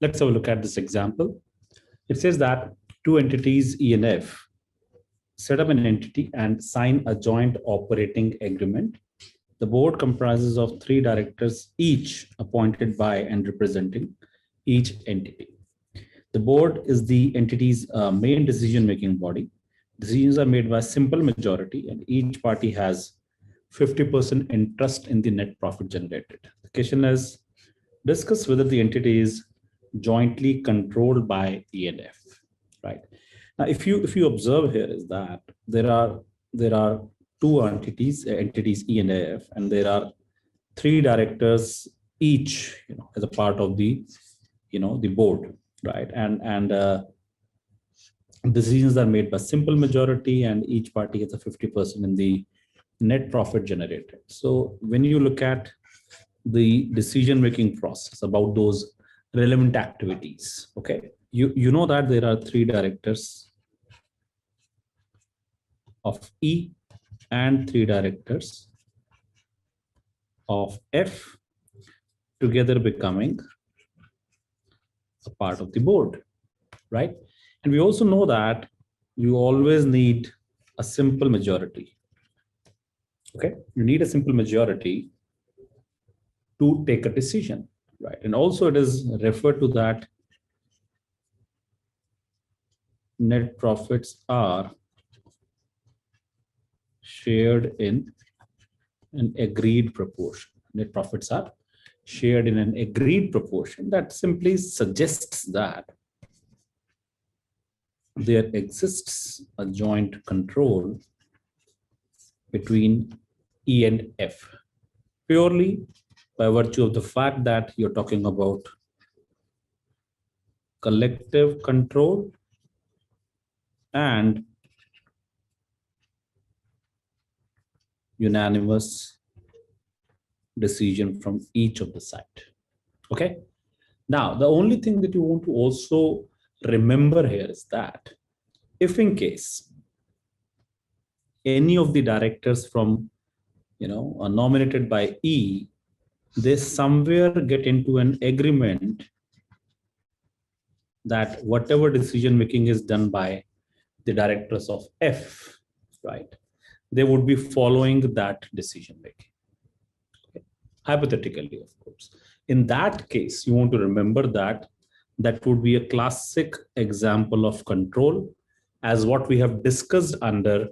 Let's have a look at this example. It says that two entities, E and F, set up an entity and sign a joint operating agreement. The board comprises of three directors, each appointed by and representing each entity. The board is the entity's main decision-making body. Decisions are made by simple majority, and each party has 50% interest in the net profit generated. The question is, discuss whether the entity is jointly controlled by E and F. Right now, if you observe here, is that there are two entities E and F, and there are three directors each, as a part of the the board, right? And decisions are made by simple majority, and each party gets a 50% in the net profit generated. So when you look at the decision making process about those relevant activities, okay, you know that there are three directors of E and three directors of F, together becoming a part of the board, right? And we also know that you always need a simple majority. Okay, you need a simple majority to take a decision, right? And also it is referred to that net profits are shared in an agreed proportion. Net profits are shared in an agreed proportion. That simply suggests that there exists a joint control between E and F, purely by virtue of the fact that you're talking about collective control and unanimous decision from each of the side. Okay. Now, the only thing that you want to also remember here is that if in case any of the directors from are nominated by E, they somewhere get into an agreement that whatever decision making is done by the directors of F, right, they would be following that decision making. Okay. Hypothetically, of course. In that case, you want to remember that that would be a classic example of control, as what we have discussed under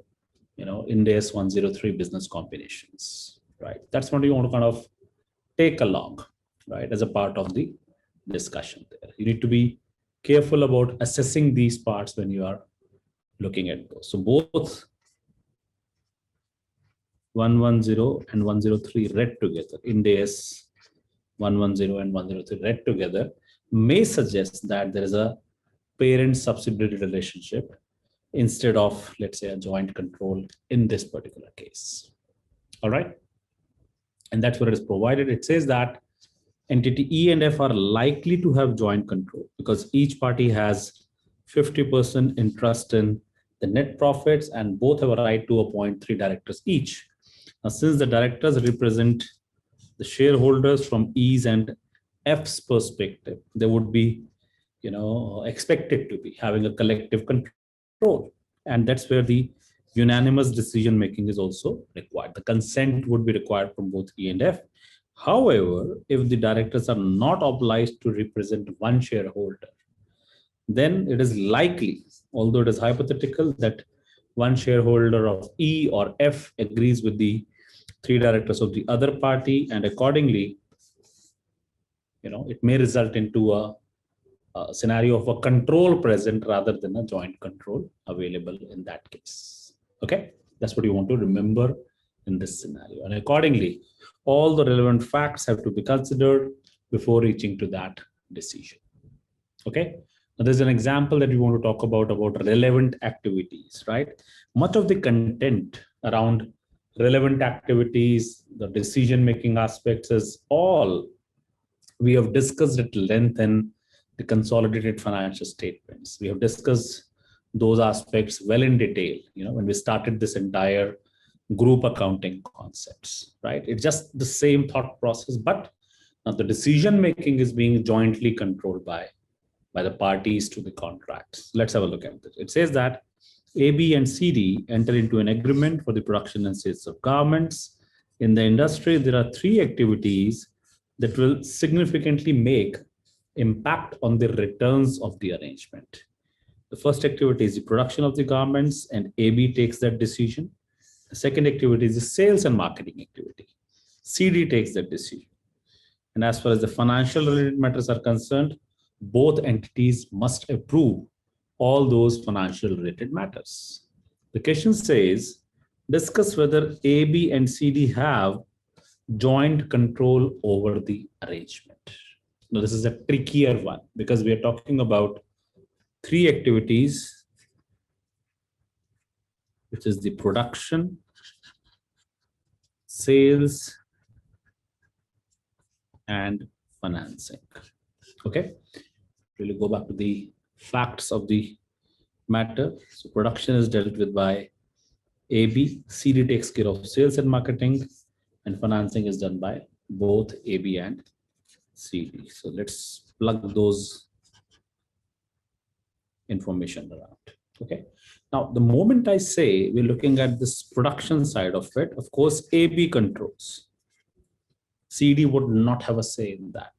Ind AS 103 business combinations, right? That's what you want to kind of take along, right, as a part of the discussion there. You need to be careful about assessing these parts when you are looking at those. So both 110 and 103 read together, Ind AS 110 and 103 read together, may suggest that there is a parent-subsidiary relationship instead of, let's say, a joint control in this particular case. All right. And that's where it is provided. It says that entity E and F are likely to have joint control because each party has 50% interest in the net profits, and both have a right to appoint three directors each. Now, since the directors represent the shareholders from E's and F's perspective, they would be, expected to be having a collective control. And that's where the unanimous decision making is also required. The consent would be required from both E and F. However, if the directors are not obliged to represent one shareholder, then it is likely, although it is hypothetical, that one shareholder of E or F agrees with the three directors of the other party, and accordingly, it may result into a scenario of a control present rather than a joint control available in that case. Okay, that's what you want to remember in this scenario. And accordingly, all the relevant facts have to be considered before reaching to that decision. Okay, now there's an example that we want to talk about relevant activities, right? Much of the content around relevant activities, the decision-making aspects, is all we have discussed at length in the consolidated financial statements. We have discussed those aspects well in detail, when we started this entire group accounting concepts, right? It's just the same thought process, but now the decision making is being jointly controlled by by the parties to the contracts. Let's have a look at this. It says that A, B, and C, D enter into an agreement for the production and sales of garments. In the industry, there are three activities that will significantly make impact on the returns of the arrangement. The first activity is the production of the garments, and AB takes that decision. The second activity is the sales and marketing activity. CD takes that decision. And as far as the financial related matters are concerned, both entities must approve all those financial related matters. The question says, discuss whether A, B, and C, D have joint control over the arrangement. Now, this is a trickier one because we are talking about three activities, which is the production, sales, and financing. Okay, really go back to the facts of the matter. So production is dealt with by AB, CD takes care of sales and marketing, and financing is done by both AB and CD. So let's plug those information around. Okay. Now, the moment I say we're looking at this production side of it, of course, AB controls. CD would not have a say in that,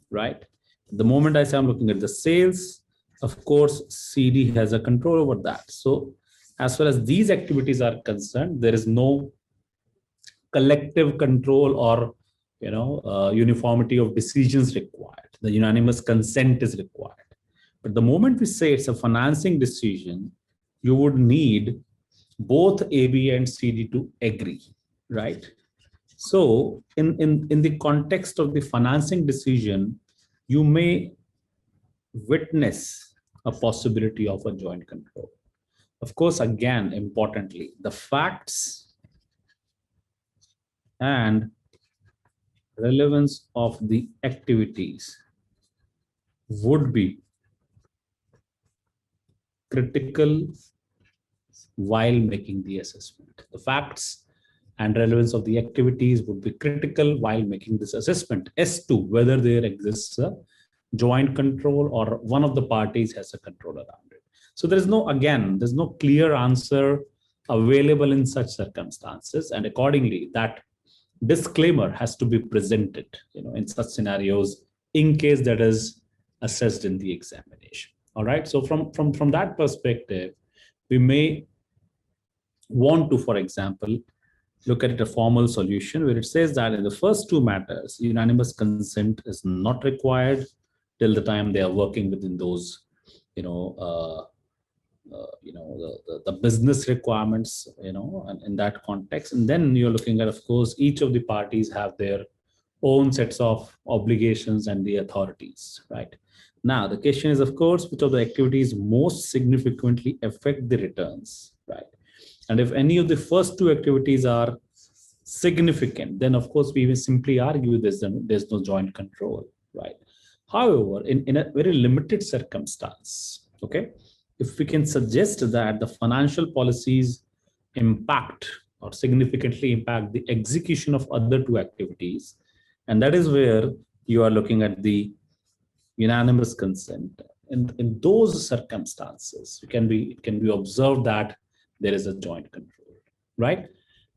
right? The moment I say I'm looking at the sales, of course, CD has a control over that. So as far as these activities are concerned, there is no collective control or uniformity of decisions required. The unanimous consent is required. But the moment we say it's a financing decision, you would need both AB and CD to agree, right? So in the context of the financing decision, you may witness a possibility of a joint control. Of course, again, importantly, the facts and relevance of the activities would be critical while making the assessment. The facts and relevance of the activities would be critical while making this assessment as to whether there exists a joint control or one of the parties has a control around it. So there's no clear answer available in such circumstances, and accordingly, that disclaimer has to be presented, in such scenarios, in case that is assessed in the examination. All right. So from that perspective, we may want to, for example, look at a formal solution where it says that in the first two matters, unanimous consent is not required till the time they are working within those, the business requirements, and in that context. And then you're looking at, of course, each of the parties have their own sets of obligations and the authorities, right? Now, the question is, of course, which of the activities most significantly affect the returns, right? And if any of the first two activities are significant, then of course we will simply argue there's no joint control, right? However, in a very limited circumstance, okay, if we can suggest that the financial policies impact or significantly impact the execution of other two activities, and that is where you are looking at the unanimous consent. In those circumstances, it can be observed that there is a joint control, right?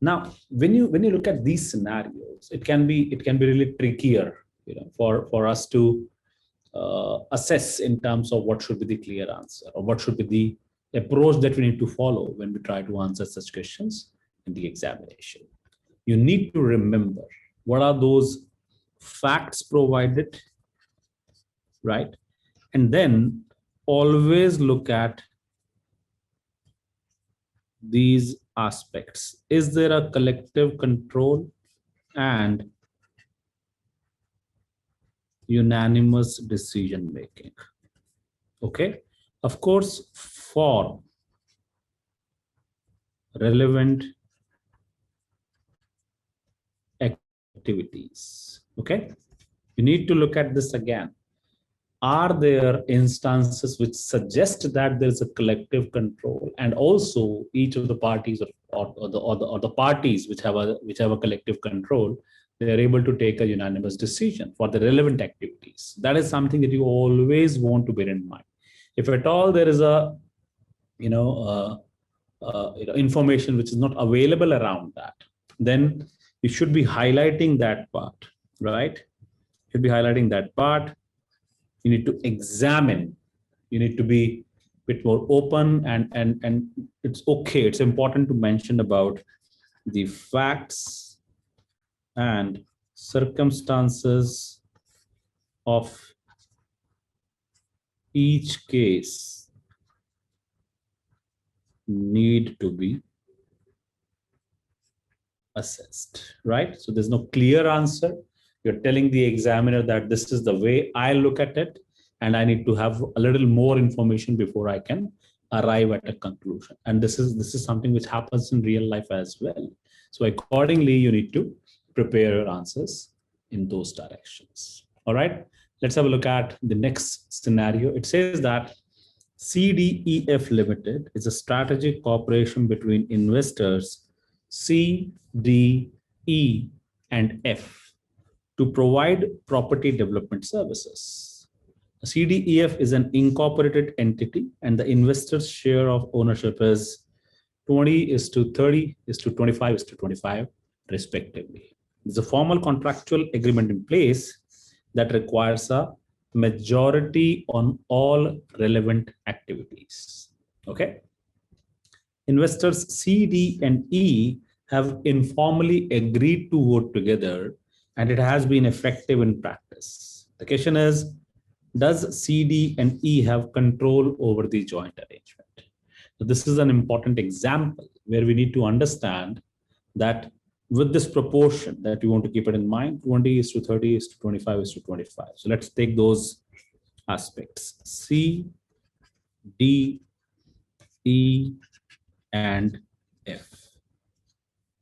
Now, when you look at these scenarios, it can be really trickier, for us to assess in terms of what should be the clear answer or what should be the approach that we need to follow when we try to answer such questions in the examination. You need to remember what are those facts provided, right? And then always look at these aspects. Is there a collective control and unanimous decision making? Okay. Of course, for relevant activities, okay, you need to look at this again. Are there instances which suggest that there is a collective control, and also each of the parties or the parties which have a collective control, they are able to take a unanimous decision for the relevant activities. That is something that you always want to bear in mind. If at all there is a information which is not available around that, then you should be highlighting that part, right? You should be highlighting that part. You need to examine. You need to be a bit more open, and it's okay. It's important to mention about the facts and circumstances of each case need to be assessed, right? So there's no clear answer. You're telling the examiner that this is the way I look at it, and I need to have a little more information before I can arrive at a conclusion. And this is something which happens in real life as well. So accordingly, you need to prepare your answers in those directions. All right, let's have a look at the next scenario. It says that CDEF Limited is a strategic cooperation between investors C, D, E, and F to provide property development services. CDEF is an incorporated entity, and the investors' share of ownership is 20:30, 25:25, respectively. There's a formal contractual agreement in place that requires a majority on all relevant activities. Okay. Investors C, D, and E have informally agreed to vote together, and it has been effective in practice. The question is, does C, D, and E have control over the joint arrangement? So this is an important example where we need to understand that with this proportion that we want to keep it in mind, 20:30, 25:25. So let's take those aspects, C, D, E, and F,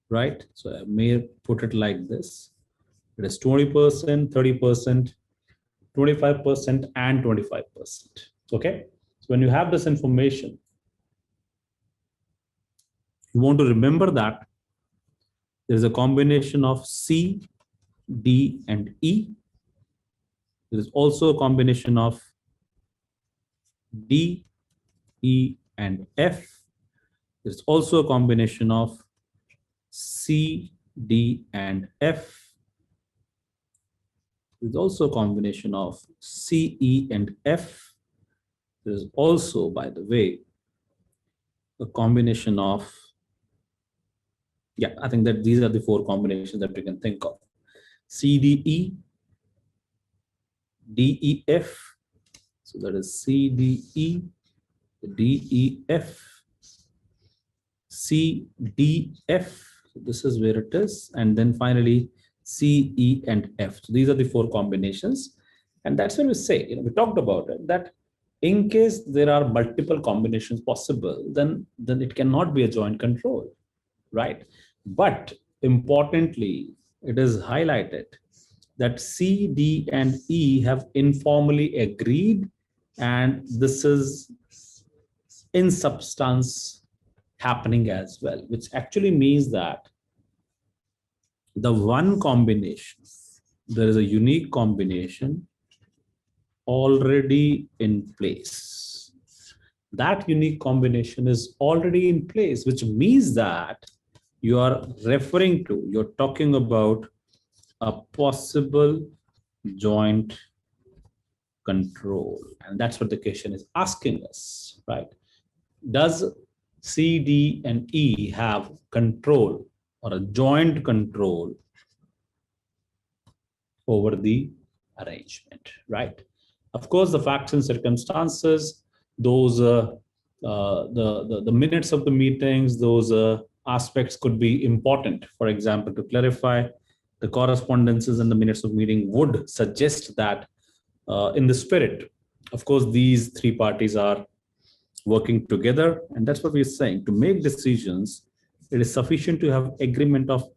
right? So I may put it like this. It is 20%, 30%, 25%, and 25%. Okay. So when you have this information, you want to remember that there is a combination of C, D, and E. There is also a combination of D, E, and F. There's also a combination of C, D, and F. There's also a combination of C, E, and F. There's also, by the way, a combination of, I think that these are the four combinations that we can think of. C, D, E, D, E, F. So that is C, D, E, D, E, F, C, D, F. So this is where it is. And then finally, C, E, and F. So these are the four combinations. And that's when we say, we talked about it, that in case there are multiple combinations possible, then it cannot be a joint control, right? But importantly, it is highlighted that C, D, and E have informally agreed, and this is in substance happening as well, which actually means that the one combination, there is a unique combination already in place. That unique combination is already in place, which means that you are referring to, you're talking about a possible joint control. And that's what the question is asking us, right? Does C, D, and E have control or a joint control over the arrangement, right? Of course, the facts and circumstances, those the minutes of the meetings, those aspects could be important. For example, to clarify, the correspondences and the minutes of meeting would suggest that in the spirit, of course, these three parties are working together, and that's what we're saying. To make decisions, it is sufficient to have agreement of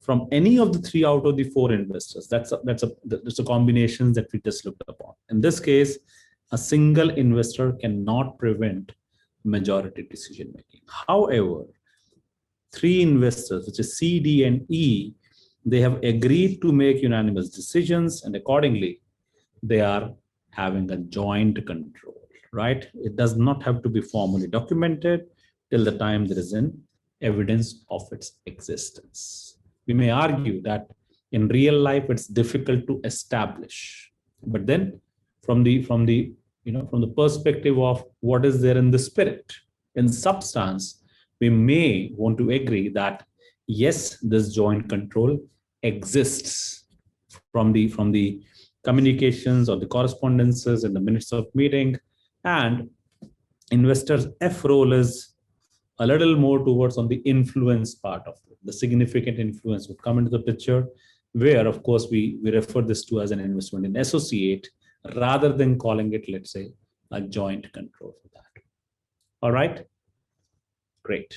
from any of the three out of the four investors. That's a combination that we just looked upon. In this case, a single investor cannot prevent majority decision making. However, three investors, which is C, D, and E, They have agreed to make unanimous decisions, and accordingly, they are having a joint control, right? It does not have to be formally documented till the time there is an evidence of its existence. We may argue that in real life it's difficult to establish, but then from the perspective of what is there in the spirit, in substance, we may want to agree that yes, this joint control exists from the communications or the correspondences in the minutes of meeting. And investors F role is a little more towards on the influence part of it. The significant influence would come into the picture, where of course we refer this to as an investment in associate rather than calling it, let's say, a joint control for that. All right, great.